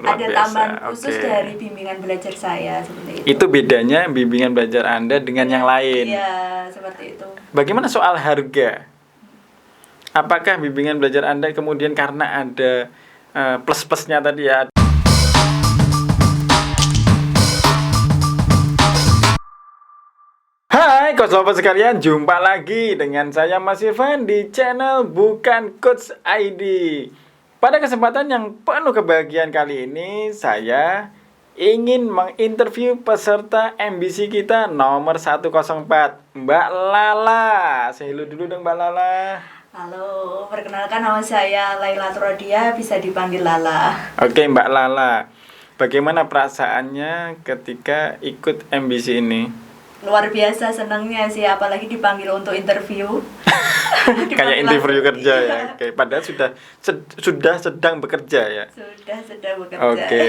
luar ada biasa. tambahan khusus Oke. dari bimbingan belajar saya seperti itu. Itu bedanya bimbingan belajar Anda dengan yang lain. Iya, seperti itu. Bagaimana soal harga? Apakah bimbingan belajar Anda kemudian karena ada plus-plusnya tadi ya? Hai Coach Lovers sekalian, jumpa lagi dengan saya Mas Irfan di channel Bukan Coach ID. Pada kesempatan yang penuh kebahagiaan kali ini, saya ingin menginterview peserta MBC kita nomor 104, Mbak Lala. Say hello dulu dong Mbak Lala. Halo, perkenalkan nama saya Laila Trodia, bisa dipanggil Lala. Oke Mbak Lala, bagaimana perasaannya ketika ikut MBC ini? Luar biasa senangnya sih, apalagi dipanggil untuk interview. Kayak interview kerja ya. Oke, padahal sudah sedang bekerja ya. Sudah sedang bekerja. Oke.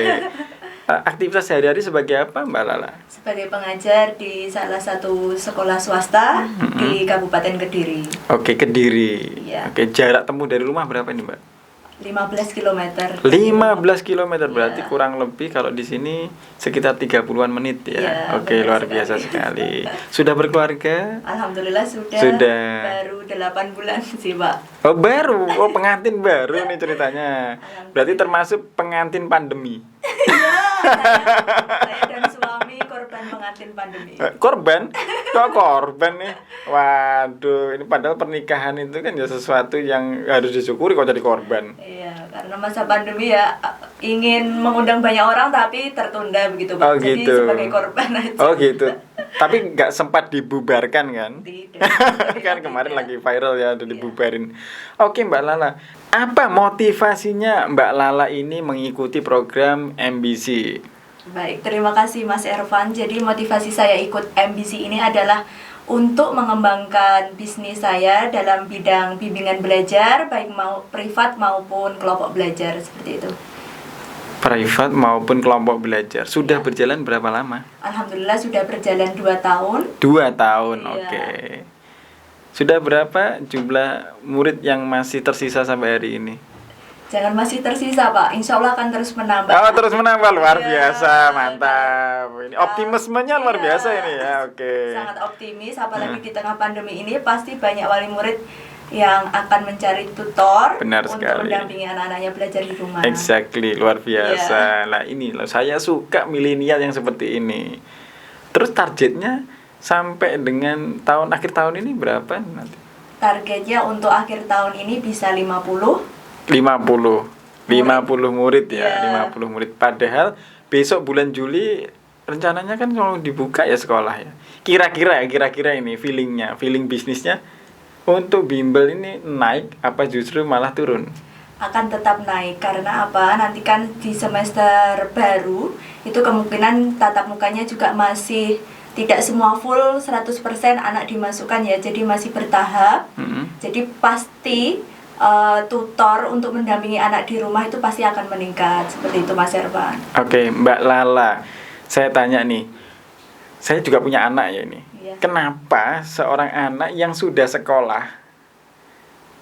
Aktivitas sehari-hari sebagai apa Mbak Lala? Sebagai pengajar di salah satu sekolah swasta di Kabupaten Kediri. Oke, Kediri. Iya. Oke, jarak tempuh dari rumah berapa ini Mbak? 15 km. 15 km berarti Iya. kurang lebih kalau di sini sekitar 30-an menit ya. Iya, Oke, benar luar sekali. biasa sekali. Sudah berkeluarga? Alhamdulillah sudah. Baru 8 bulan sih, Pak. Oh, baru. Oh, pengantin baru nih ceritanya. Berarti termasuk pengantin pandemi. Iya, saya dan suami korban pengantin pandemi. Korban? Kok korban nih? Waduh, ini padahal pernikahan itu kan ya sesuatu yang harus disyukuri kok jadi korban. Iya, karena masa pandemi ya ingin mengundang banyak orang tapi tertunda begitu, Pak. Oh, Jadi gitu. sebagai korban aja. Oh gitu. Tapi nggak sempat dibubarkan kan? Tidak. Kan kemarin lagi viral ya, udah dibubarin. Oke Mbak Lala, apa motivasinya Mbak Lala ini mengikuti program MBC? Baik, terima kasih Mas Ervan. Jadi motivasi saya ikut MBC ini adalah untuk mengembangkan bisnis saya dalam bidang bimbingan belajar, baik mau privat maupun kelompok belajar seperti itu. Privat maupun kelompok belajar. Sudah berjalan berapa lama? Alhamdulillah sudah berjalan 2 tahun. 2 tahun, Iya. oke. Sudah berapa jumlah murid yang masih tersisa sampai hari ini? Jangan masih tersisa, Pak. Insya Allah akan terus menambah. Oh, terus menambah, luar Iya. biasa, mantap. Ini optimismenya luar Iya. biasa ini ya, oke. Sangat optimis, apalagi di tengah pandemi ini pasti banyak wali murid yang akan mencari tutor Benar untuk sekali. mendampingi anak-anaknya belajar di rumah. Exactly, luar biasa. Iya. Lah ini loh, saya suka milenial yang seperti ini. Terus targetnya sampai dengan akhir tahun ini berapa nanti? Targetnya untuk akhir tahun ini bisa 50. 50 murid ya, Iya. 50 murid. Padahal besok bulan Juli rencananya kan mau dibuka ya sekolah ya. Kira-kira ini feeling bisnisnya untuk bimbel ini naik apa justru malah turun? Akan tetap naik karena apa? Nanti kan di semester baru itu kemungkinan tatap mukanya juga masih tidak semua full 100% anak dimasukkan ya. Jadi masih bertahap. Jadi pasti tutor untuk mendampingi anak di rumah itu pasti akan meningkat. Seperti itu Mas Ervan. Oke, Mbak Lala, saya tanya nih, saya juga punya anak ya ini. Iya. Kenapa seorang anak yang sudah sekolah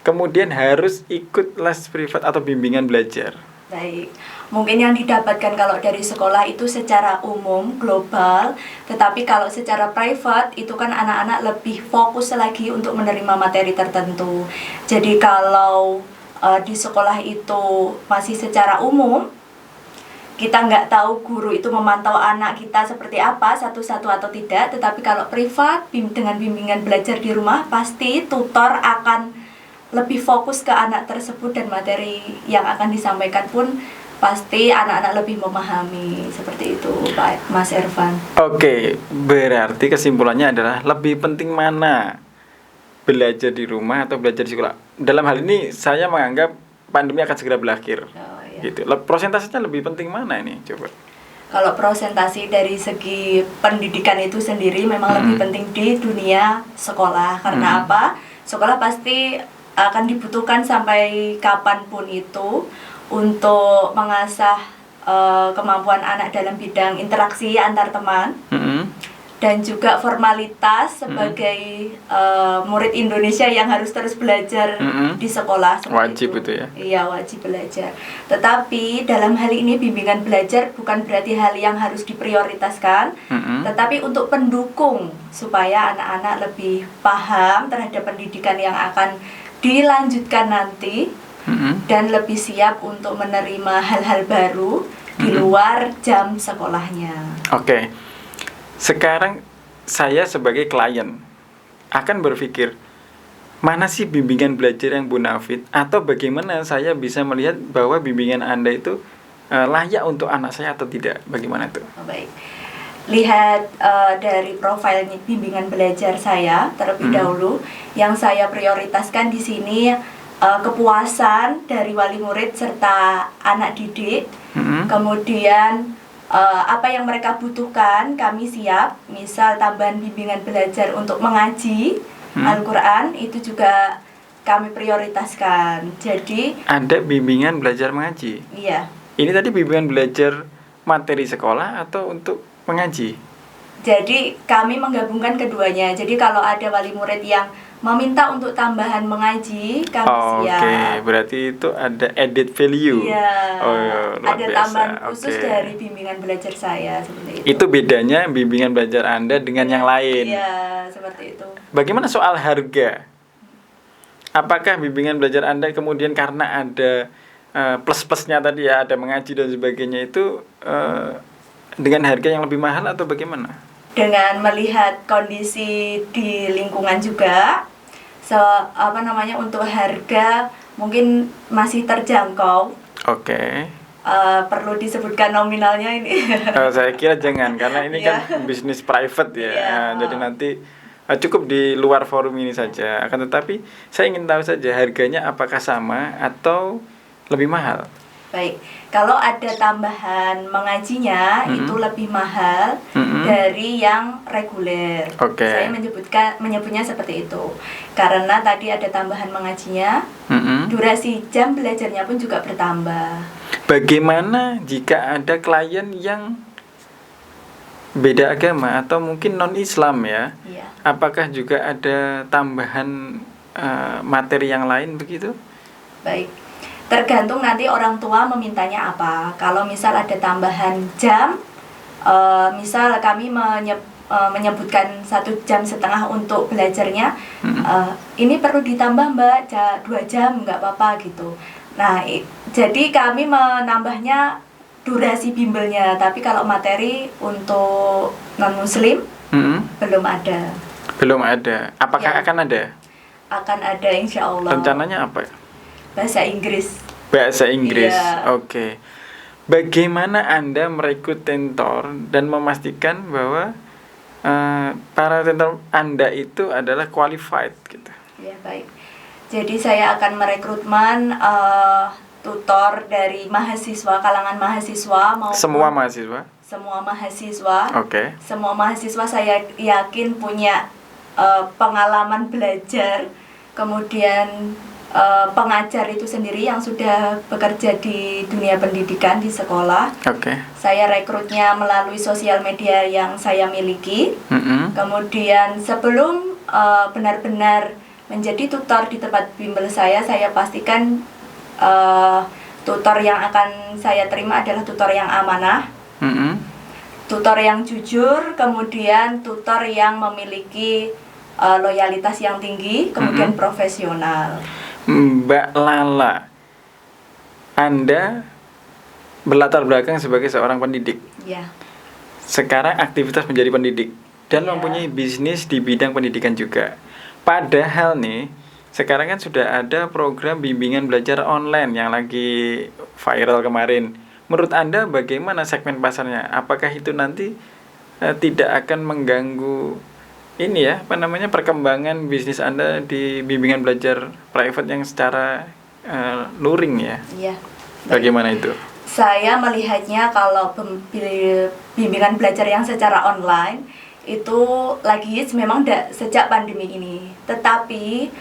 kemudian harus ikut les privat atau bimbingan belajar? Baik, mungkin yang didapatkan kalau dari sekolah itu secara umum, global. Tetapi kalau secara private itu kan anak-anak lebih fokus lagi untuk menerima materi tertentu. Jadi kalau di sekolah itu masih secara umum, kita nggak tahu guru itu memantau anak kita seperti apa, satu-satu atau tidak. Tetapi kalau privat, dengan bimbingan belajar di rumah, pasti tutor akan lebih fokus ke anak tersebut dan materi yang akan disampaikan pun pasti anak-anak lebih memahami. Seperti itu Pak Mas Ervan. Oke, berarti kesimpulannya adalah lebih penting mana? Belajar di rumah atau belajar di sekolah? Dalam hal ini saya menganggap pandemi akan segera berakhir. Oh, iya. Gitu. Prosentasenya lebih penting mana ini? Coba. Kalau prosentasi dari segi pendidikan itu sendiri memang lebih penting di dunia sekolah. Karena apa? Sekolah pasti akan dibutuhkan sampai kapanpun itu untuk mengasah kemampuan anak dalam bidang interaksi antar teman dan juga formalitas sebagai murid Indonesia yang harus terus belajar di sekolah. Wajib itu ya? Iya, wajib belajar. Tetapi dalam hal ini bimbingan belajar bukan berarti hal yang harus diprioritaskan, tetapi untuk pendukung supaya anak-anak lebih paham terhadap pendidikan yang akan dilanjutkan nanti dan lebih siap untuk menerima hal-hal baru di luar jam sekolahnya. Oke. Sekarang saya sebagai klien akan berpikir, mana sih bimbingan belajar yang bonafit, atau bagaimana saya bisa melihat bahwa bimbingan Anda itu layak untuk anak saya atau tidak? Bagaimana itu? Baik. Lihat dari profil bimbingan belajar saya terlebih dahulu. Yang saya prioritaskan di sini kepuasan dari wali murid serta anak didik. Kemudian apa yang mereka butuhkan kami siap. Misal tambahan bimbingan belajar untuk mengaji Al-Quran, itu juga kami prioritaskan. Jadi ada bimbingan belajar mengaji? Iya. Ini tadi bimbingan belajar materi sekolah atau untuk mengaji? Jadi kami menggabungkan keduanya. Jadi kalau ada wali murid yang meminta untuk tambahan mengaji, kami siap. Oke, berarti itu ada added value. Iya. Luar ada biasa. tambahan khusus dari bimbingan belajar saya seperti itu. Itu bedanya bimbingan belajar Anda dengan yang lain. Iya, seperti itu. Bagaimana soal harga? Apakah bimbingan belajar Anda kemudian karena ada plus-plusnya tadi ya, ada mengaji dan sebagainya, itu dengan harga yang lebih mahal atau bagaimana? Dengan melihat kondisi di lingkungan juga, untuk harga mungkin masih terjangkau. Oke. Perlu disebutkan nominalnya ini? Saya kira jangan, karena ini kan bisnis private ya. Jadi nanti cukup di luar forum ini saja. Akan tetapi saya ingin tahu saja harganya apakah sama atau lebih mahal. Baik, kalau ada tambahan mengajinya itu lebih mahal dari yang reguler. Saya menyebutnya seperti itu karena tadi ada tambahan mengajinya, durasi jam belajarnya pun juga bertambah. Bagaimana jika ada klien yang beda agama atau mungkin non-Islam ya? Iya. Apakah juga ada tambahan materi yang lain begitu? Baik. Tergantung nanti orang tua memintanya apa. Kalau misal ada tambahan jam, misal kami menyebutkan 1,5 jam untuk belajarnya, ini perlu ditambah Mbak 2 jam, nggak apa-apa gitu. Nah, jadi kami menambahnya durasi bimbelnya, tapi kalau materi untuk non-muslim belum ada. Belum ada. Apakah akan ada? Akan ada, insya Allah. Rencananya apa? Bahasa Inggris. Bahasa Inggris. Iya. Oke. Bagaimana Anda merekrut tentor dan memastikan bahwa para tentor Anda itu adalah qualified gitu? Ya, baik. Jadi saya akan merekrutmen tutor dari mahasiswa, kalangan mahasiswa maupun semua mahasiswa? Semua mahasiswa. Oke. Semua mahasiswa saya yakin punya pengalaman belajar, kemudian pengajar itu sendiri yang sudah bekerja di dunia pendidikan di sekolah. Oke. Saya rekrutnya melalui sosial media yang saya miliki. Kemudian sebelum benar-benar menjadi tutor di tempat bimbel saya pastikan tutor yang akan saya terima adalah tutor yang amanah, tutor yang jujur, kemudian tutor yang memiliki loyalitas yang tinggi, kemudian profesional. Mbak Lala, Anda berlatar belakang sebagai seorang pendidik. Ya. Sekarang aktivitas menjadi pendidik dan mempunyai bisnis di bidang pendidikan juga. Padahal nih, sekarang kan sudah ada program bimbingan belajar online yang lagi viral kemarin. Menurut Anda bagaimana segmen pasarnya? Apakah itu nanti tidak akan mengganggu perkembangan bisnis Anda di bimbingan belajar private yang secara luring ya? Iya. Bagaimana itu? Saya melihatnya kalau bimbingan belajar yang secara online itu lagi memang sejak pandemi ini. Tetapi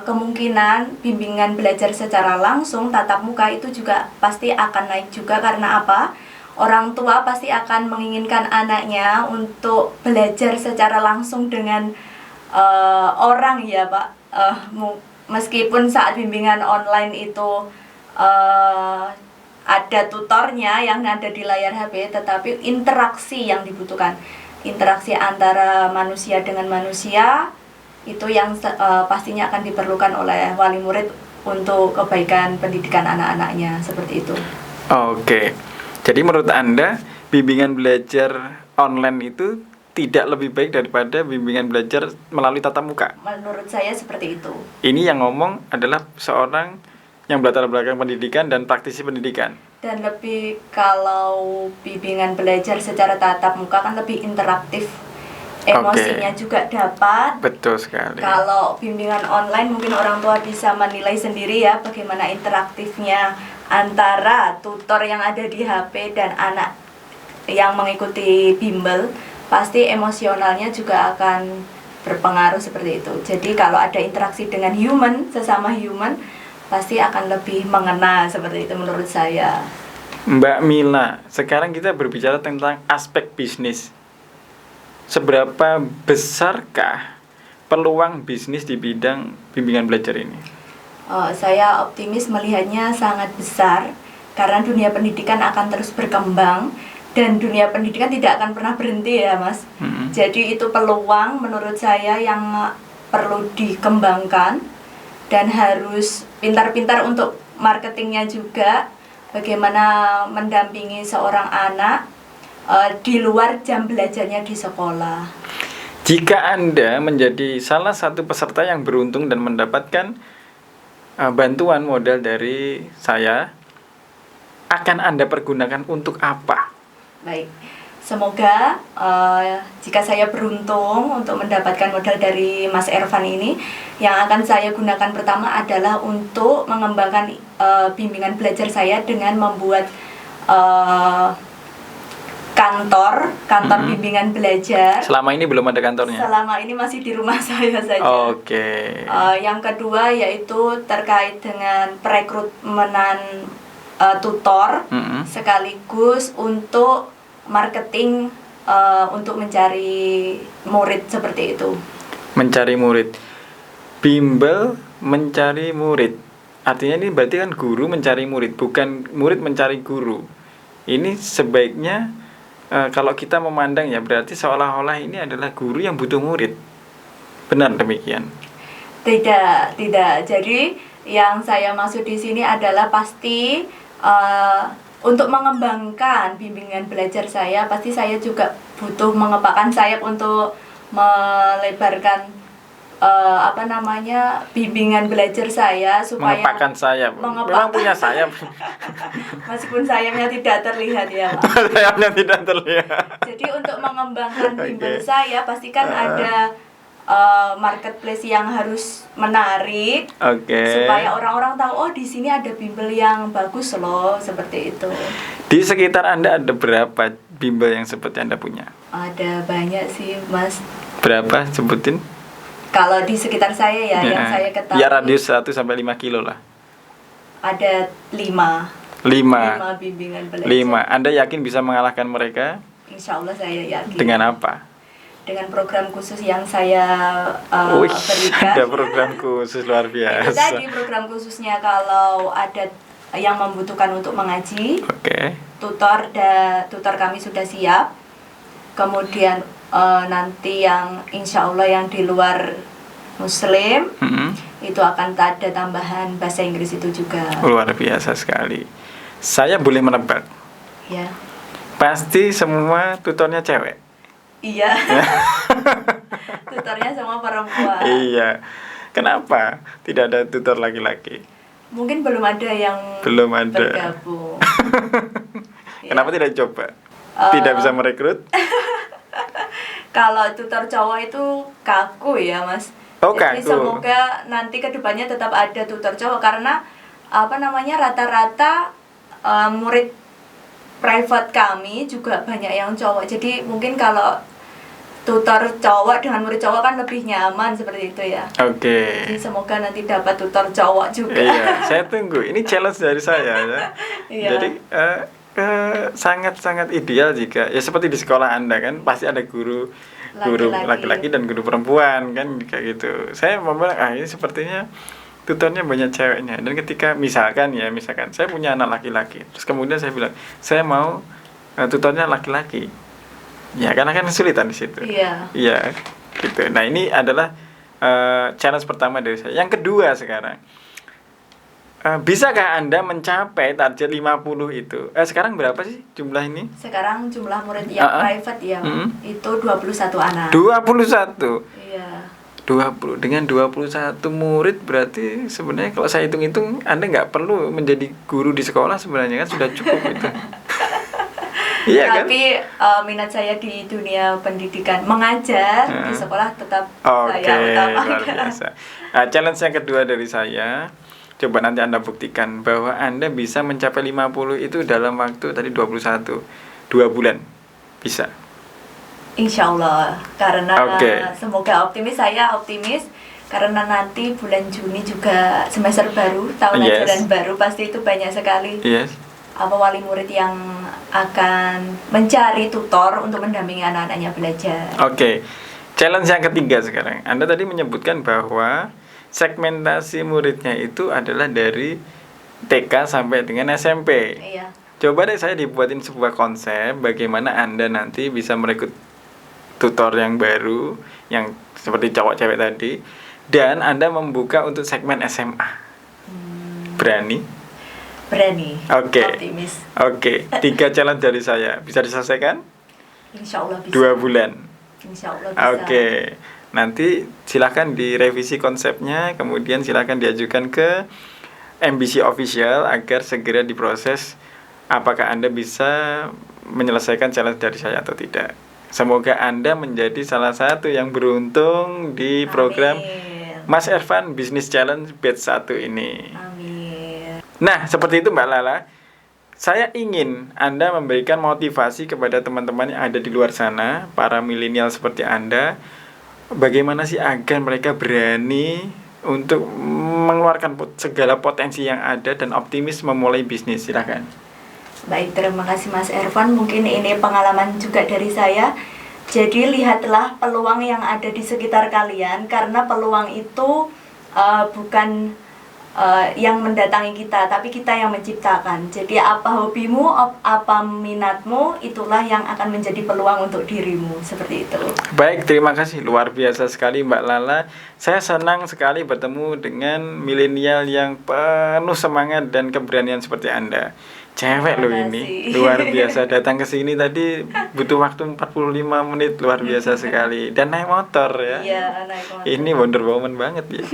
kemungkinan bimbingan belajar secara langsung tatap muka itu juga pasti akan naik juga. Karena apa? orang tua pasti akan menginginkan anaknya untuk belajar secara langsung dengan orang ya Pak. Meskipun saat bimbingan online itu ada tutornya yang ada di layar HP, tetapi interaksi yang dibutuhkan, interaksi antara manusia dengan manusia, itu yang pastinya akan diperlukan oleh wali murid untuk kebaikan pendidikan anak-anaknya, seperti itu. Oke. Jadi menurut Anda, bimbingan belajar online itu tidak lebih baik daripada bimbingan belajar melalui tatap muka? Menurut saya seperti itu. Ini yang ngomong adalah seorang yang berlatar belakang pendidikan dan praktisi pendidikan. Dan lebih, kalau bimbingan belajar secara tatap muka kan lebih interaktif. Emosinya juga dapat. Betul sekali. Kalau bimbingan online mungkin orang tua bisa menilai sendiri ya bagaimana interaktifnya antara tutor yang ada di HP dan anak yang mengikuti bimbel. Pasti emosionalnya juga akan berpengaruh seperti itu. Jadi kalau ada interaksi dengan human, sesama human, pasti akan lebih mengena, seperti itu menurut saya. Mbak Mila, sekarang kita berbicara tentang aspek bisnis. Seberapa besarkah peluang bisnis di bidang bimbingan belajar ini? Saya optimis melihatnya sangat besar, karena dunia pendidikan akan terus berkembang dan dunia pendidikan tidak akan pernah berhenti ya Mas. Jadi itu peluang menurut saya yang perlu dikembangkan dan harus pintar-pintar untuk marketingnya juga, bagaimana mendampingi seorang anak di luar jam belajarnya di sekolah. Jika Anda menjadi salah satu peserta yang beruntung dan mendapatkan bantuan modal dari saya, akan Anda pergunakan untuk apa? Baik, semoga jika saya beruntung untuk mendapatkan modal dari Mas Ervan ini, yang akan saya gunakan pertama adalah untuk mengembangkan bimbingan belajar saya dengan membuat kantor bimbingan belajar. Selama ini belum ada kantornya? Selama ini masih di rumah saya saja. Oke. Yang kedua yaitu terkait dengan perekrutenan tutor, sekaligus untuk marketing untuk mencari murid, seperti itu. Mencari murid. Bimbel mencari murid. Artinya ini berarti kan guru mencari murid, bukan murid mencari guru. Ini sebaiknya kalau kita memandang ya, berarti seolah-olah ini adalah guru yang butuh murid. Benar demikian? Tidak. Jadi yang saya maksud di sini adalah pasti untuk mengembangkan bimbingan belajar saya, pasti saya juga butuh mengepakkan sayap untuk melebarkan bimbingan belajar saya, supaya mengepakkan sayap. Memang punya sayap. Meskipun sayapnya tidak terlihat ya Pak. Sayapnya tidak terlihat. Jadi untuk mengembangkan bimbel saya, pastikan ada marketplace yang harus menarik, supaya orang-orang tahu, oh di sini ada bimbel yang bagus loh, seperti itu. Di sekitar Anda ada berapa bimbel yang seperti Anda punya? Ada banyak sih Mas. Berapa? Sebutin. Kalau di sekitar saya ya, yang saya ketahui, ya radius 1-5 kilo lah. Ada 5 bimbingan belajar. 5. Anda yakin bisa mengalahkan mereka? Insya Allah saya yakin. Dengan apa? Dengan program khusus yang saya berikan. Ada program khusus luar biasa. Itu tadi program khususnya, kalau ada yang membutuhkan untuk mengaji, tutor kami sudah siap. Kemudian nanti yang insya Allah yang di luar Muslim, itu akan ada tambahan bahasa Inggris itu juga. Luar biasa sekali. Saya boleh menebak? Ya. Pasti semua tutornya cewek? Iya. Tutornya semua perempuan. Iya. Kenapa tidak ada tutor laki-laki? Mungkin belum ada yang bergabung. Kenapa tidak coba? Tidak bisa merekrut? Kalau tutor cowok itu kaku ya Mas. Jadi semoga nanti kedepannya tetap ada tutor cowok, karena rata-rata murid private kami juga banyak yang cowok. Jadi mungkin kalau tutor cowok dengan murid cowok kan lebih nyaman, seperti itu ya. Jadi semoga nanti dapat tutor cowok juga. Iya, saya tunggu. Ini challenge dari saya ya. Iya. Jadi sangat-sangat ideal jika ya seperti di sekolah Anda kan pasti ada guru laki-laki dan guru perempuan kan kayak gitu. Saya memang ini sepertinya tutornya banyak ceweknya, dan ketika misalkan saya punya anak laki-laki terus kemudian saya bilang saya mau tutornya laki-laki, ya karena kan kesulitan di situ. Iya gitu. Nah ini adalah challenge pertama dari saya. Yang kedua sekarang, bisakah Anda mencapai target 50 itu? Sekarang berapa sih jumlah ini? Sekarang jumlah murid yang private ya, itu 21 anak. 21? Iya. 20. Dengan 21 murid berarti sebenarnya kalau saya hitung-hitung Anda nggak perlu menjadi guru di sekolah sebenarnya kan sudah cukup itu. Iya kan? Tapi minat saya di dunia pendidikan mengajar di sekolah tetap saya utamakan. Luar biasa. Challenge yang kedua dari saya, coba nanti Anda buktikan bahwa Anda bisa mencapai 50 itu dalam waktu tadi 21 2 bulan. Bisa. Insya Allah. Karena semoga saya optimis karena nanti bulan Juni juga semester baru, tahun ajaran baru, pasti itu banyak sekali wali murid yang akan mencari tutor untuk mendampingi anak-anaknya belajar. Challenge yang ketiga sekarang. Anda tadi menyebutkan bahwa segmentasi muridnya itu adalah dari TK sampai dengan SMP. Iya. Coba deh saya dibuatin sebuah konsep bagaimana Anda nanti bisa merekrut tutor yang baru yang seperti cowok cewek tadi, dan Anda membuka untuk segmen SMA. Berani? Berani. Optimis. 3 challenge dari saya bisa diselesaikan? Insya Allah bisa. 2 bulan. Insya Allah bisa. Nanti silakan direvisi konsepnya, kemudian silakan diajukan ke MBC Official agar segera diproses apakah Anda bisa menyelesaikan challenge dari saya atau tidak. Semoga Anda menjadi salah satu yang beruntung di program Mas Ervan Business Challenge Batch 1 ini. Amin. Nah, seperti itu Mbak Lala. Saya ingin Anda memberikan motivasi kepada teman-teman yang ada di luar sana, para milenial seperti Anda. Bagaimana sih agar mereka berani untuk mengeluarkan segala potensi yang ada dan optimis memulai bisnis? Silakan. Baik, terima kasih Mas Ervan. Mungkin ini pengalaman juga dari saya. Jadi lihatlah peluang yang ada di sekitar kalian, karena peluang itu bukan yang mendatangi kita, tapi kita yang menciptakan. Jadi apa hobimu, apa minatmu, itulah yang akan menjadi peluang untuk dirimu. Seperti itu. Baik, terima kasih. Luar biasa sekali Mbak Lala. Saya senang sekali bertemu dengan milenial yang penuh semangat dan keberanian seperti Anda. Cewek loh ini, luar biasa. Datang ke sini tadi butuh waktu 45 menit, luar biasa sekali. Dan naik motor ya. Iya, naik motor. Ini Wonder Woman banget ya.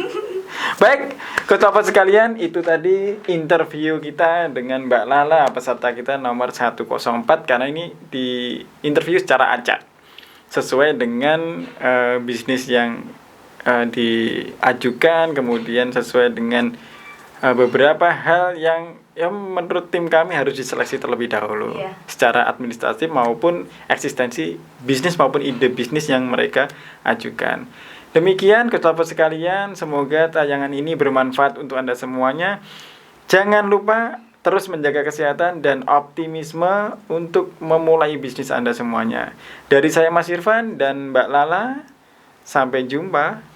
Baik, ketua sekalian, itu tadi interview kita dengan Mbak Lala, peserta kita nomor 104. Karena ini di interview secara acak, sesuai dengan bisnis yang diajukan, kemudian sesuai dengan beberapa hal yang menurut tim kami harus diseleksi terlebih dahulu, secara administratif maupun eksistensi bisnis maupun ide bisnis yang mereka ajukan. Demikian ketua sekalian, semoga tayangan ini bermanfaat untuk Anda semuanya. Jangan lupa terus menjaga kesehatan dan optimisme untuk memulai bisnis Anda semuanya. Dari saya Mas Irfan dan Mbak Lala, sampai jumpa.